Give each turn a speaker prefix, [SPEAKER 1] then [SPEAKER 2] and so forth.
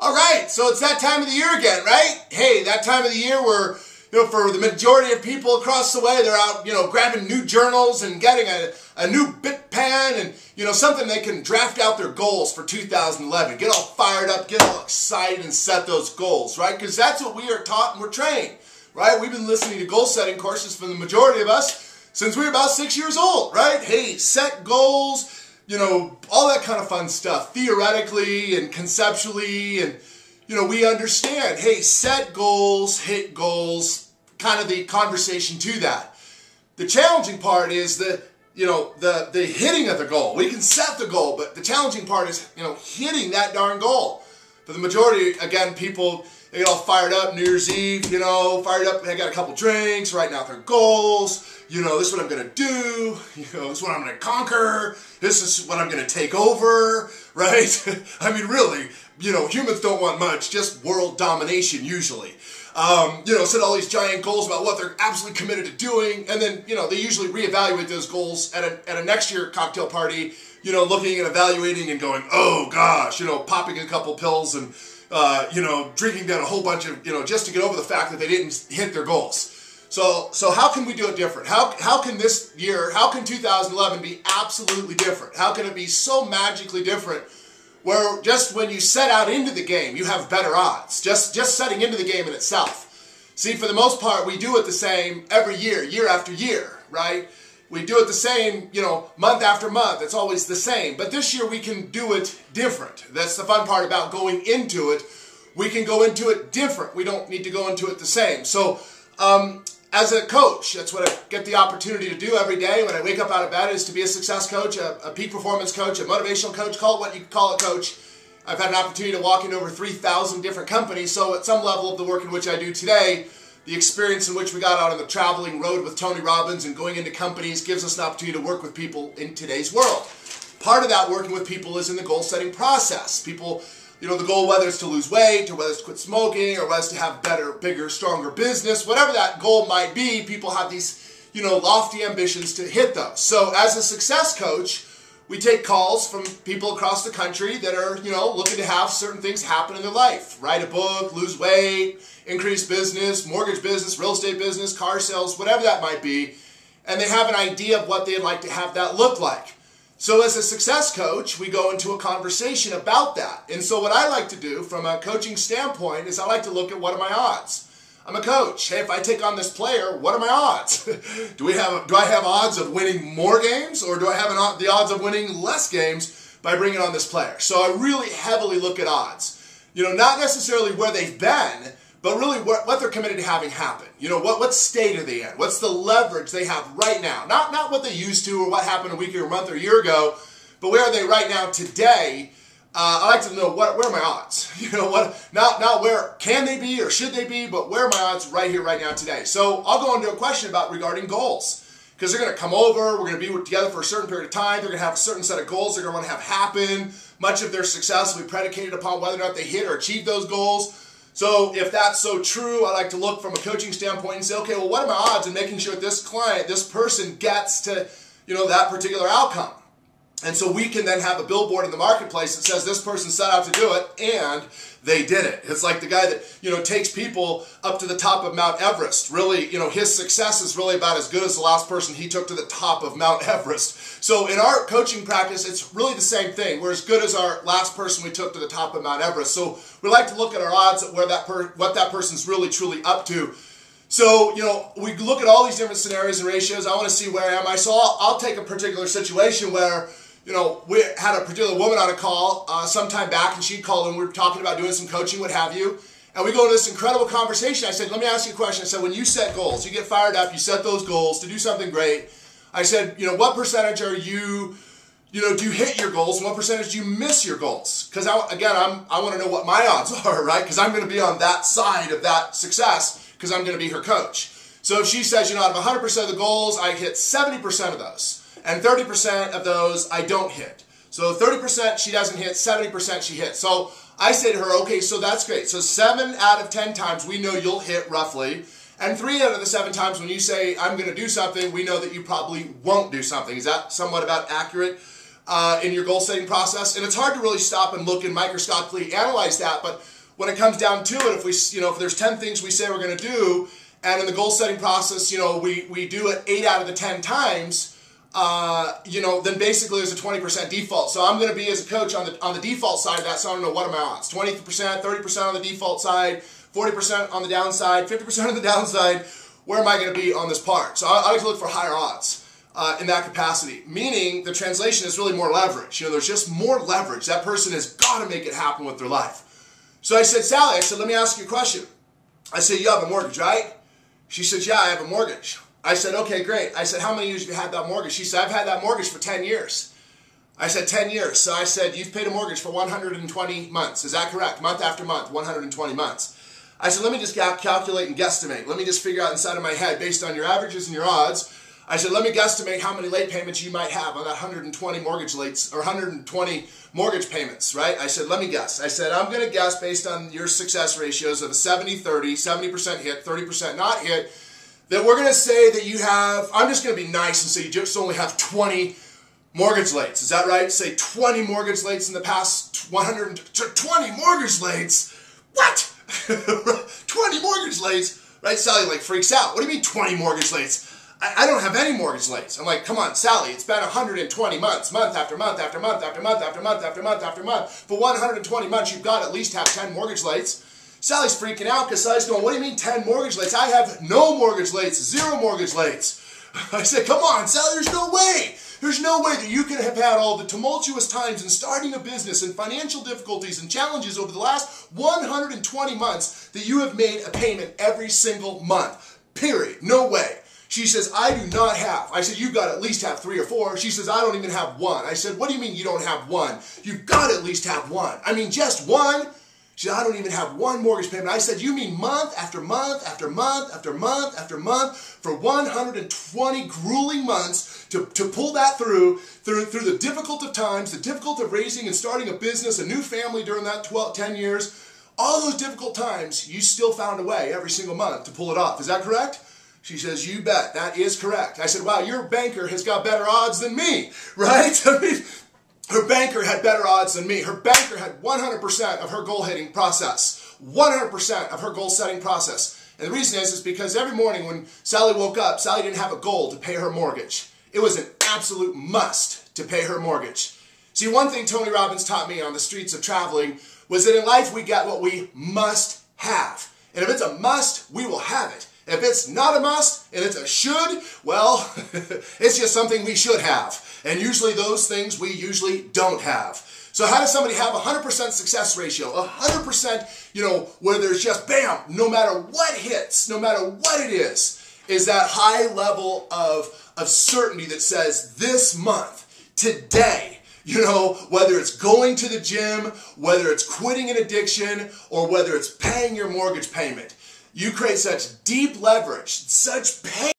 [SPEAKER 1] All right, so it's that time of the year again, right? Hey, that time of the year where, for the majority of people across the way, they're out, grabbing new journals and getting a new bit pen and, something they can draft out their goals for 2011. Get all fired up, get all excited, and set those goals, right? Because that's what we are taught and we're trained, right? We've been listening to goal setting courses from the majority of us since we were about 6 years old, right? Hey, set goals, all that kind of fun stuff, theoretically and conceptually, and, we understand, hey, set goals, hit goals, kind of the conversation to that. The challenging part is the hitting of the goal. We can set the goal, but the challenging part is, hitting that darn goal. For the majority, again, people, they get all fired up New Year's Eve, fired up, they got a couple drinks, writing out their goals. This is what I'm going to do. This is what I'm going to conquer. This is what I'm going to take over, right? I mean, really, humans don't want much, just world domination usually. Set all these giant goals about what they're absolutely committed to doing, and then, they usually reevaluate those goals at a next year cocktail party, looking and evaluating and going, oh gosh, popping a couple pills and, drinking down a whole bunch of, just to get over the fact that they didn't hit their goals. So how can we do it different? How can this year, how can 2011 be absolutely different? How can it be so magically different where just when you set out into the game, you have better odds? Just setting into the game in itself. See, for the most part, we do it the same every year, year after year, right? We do it the same, month after month. It's always the same. But this year we can do it different. That's the fun part about going into it. We can go into it different. We don't need to go into it the same. So, as a coach, that's what I get the opportunity to do every day when I wake up out of bed, is to be a success coach, a peak performance coach, a motivational coach, call it what you call a coach. I've had an opportunity to walk into over 3,000 different companies, so at some level of the work in which I do today, the experience in which we got out on the traveling road with Tony Robbins and going into companies gives us an opportunity to work with people in today's world. Part of that working with people is in the goal setting process. People, the goal, whether it's to lose weight, or whether it's to quit smoking, or whether it's to have better, bigger, stronger business, whatever that goal might be, people have these, lofty ambitions to hit those. So as a success coach, we take calls from people across the country that are, looking to have certain things happen in their life. Write a book, lose weight, increase business, mortgage business, real estate business, car sales, whatever that might be. And they have an idea of what they'd like to have that look like. So as a success coach, we go into a conversation about that. And so what I like to do from a coaching standpoint is I like to look at what are my odds. I'm a coach. Hey, if I take on this player, what are my odds? Do I have odds of winning more games, or do I have the odds of winning less games by bringing on this player? So I really heavily look at odds. Not necessarily where they've been, but really what they're committed to having happen. What state are they in? What's the leverage they have right now? Not what they used to or what happened a week or a month or a year ago, but where are they right now today? I like to know where are my odds? Not where can they be or should they be, but where are my odds right here, right now, today? So I'll go into a question regarding goals. Because they're going to come over, we're going to be together for a certain period of time, they're going to have a certain set of goals they're going to want to have happen. Much of their success will be predicated upon whether or not they hit or achieve those goals. So if that's so true, I like to look from a coaching standpoint and say, okay, well, what are my odds in making sure this client, this person gets to, that particular outcome? And so we can then have a billboard in the marketplace that says this person set out to do it and they did it. It's like the guy that, takes people up to the top of Mount Everest. Really, his success is really about as good as the last person he took to the top of Mount Everest. So in our coaching practice, it's really the same thing. We're as good as our last person we took to the top of Mount Everest. So we like to look at our odds at where what that person's really truly up to. So, we look at all these different scenarios and ratios. I want to see where am I. So I'll take a particular situation where, we had a particular woman on a call some time back, and she called and we were talking about doing some coaching, what have you. And we go into this incredible conversation. I said, let me ask you a question. I said, when you set goals, you get fired up, you set those goals to do something great. I said, what percentage are you, do you hit your goals, and what percentage do you miss your goals? Because I want to know what my odds are, right? Because I'm going to be on that side of that success because I'm going to be her coach. So if she says, out of 100% of the goals, I hit 70% of those. And 30% of those I don't hit. So 30% she doesn't hit, 70% she hits. So I say to her, okay, so that's great. So 7 out of 10 times we know you'll hit roughly. And 3 out of the 7 times when you say, I'm going to do something, we know that you probably won't do something. Is that somewhat about accurate in your goal setting process? And it's hard to really stop and look and microscopically analyze that, but when it comes down to it, if there's 10 things we say we're going to do, and in the goal setting process, we do it 8 out of the 10 times, then basically there's a 20% default. So I'm going to be, as a coach, on the default side of that, so I don't know what are my odds. 20%, 30% on the default side, 40% on the downside, 50% on the downside. Where am I going to be on this part? So I like to look for higher odds in that capacity, meaning the translation is really more leverage. There's just more leverage. That person has got to make it happen with their life. So I said, Sally, let me ask you a question. I said, you have a mortgage, right? She said, yeah, I have a mortgage. I said, okay, great. I said, how many years have you had that mortgage? She said, I've had that mortgage for 10 years. I said, 10 years. So I said, you've paid a mortgage for 120 months. Is that correct? Month after month, 120 months. I said, let me just calculate and guesstimate. Let me just figure out inside of my head, based on your averages and your odds. I said, let me guesstimate how many late payments you might have on that 120 mortgage lates, or 120 mortgage payments, right? I said, let me guess. I said, I'm going to guess based on your success ratios of a 70-30, 70% hit, 30% not hit, that we're going to say that you have, I'm just going to be nice and say you just only have 20 mortgage lates. Is that right? Say 20 mortgage lates in the past 20 mortgage lates? What? 20 mortgage lates? Right? Sally freaks out. What do you mean 20 mortgage lates? I don't have any mortgage lates. I'm like, come on, Sally, it's been 120 months, month after month after month after month after month after month after month. For 120 months, you've got to at least have 10 mortgage lates. Sally's freaking out because Sally's going, what do you mean 10 mortgage lates? I have no mortgage lates, 0 mortgage lates. I said, come on, Sally, there's no way. There's no way that you can have had all the tumultuous times in starting a business and financial difficulties and challenges over the last 120 months that you have made a payment every single month. Period. No way. She says, I do not have. I said, you've got to at least have 3 or 4. She says, I don't even have 1. I said, what do you mean you don't have 1? You've got to at least have 1. I mean, just 1? She said, I don't even have 1 mortgage payment. I said, you mean month after month after month after month after month for 120 grueling months to pull that through the difficult of times, the difficult of raising and starting a business, a new family during that 10 years, all those difficult times, you still found a way every single month to pull it off. Is that correct? She says, you bet, that is correct. I said, wow, your banker has got better odds than me, right? I mean, her banker had better odds than me. Her banker had 100% of her goal hitting process, 100% of her goal setting process. And the reason is because every morning when Sally woke up, Sally didn't have a goal to pay her mortgage. It was an absolute must to pay her mortgage. See, one thing Tony Robbins taught me on the streets of traveling was that in life we get what we must have. And if it's a must, we will have it. If it's not a must and it's a should, well, it's just something we should have. And usually those things we usually don't have. So how does somebody have a 100% success ratio? 100%, where there's just bam, no matter what hits, no matter what it is that high level of certainty that says this month, today, whether it's going to the gym, whether it's quitting an addiction, or whether it's paying your mortgage payment. You create such deep leverage, such pain.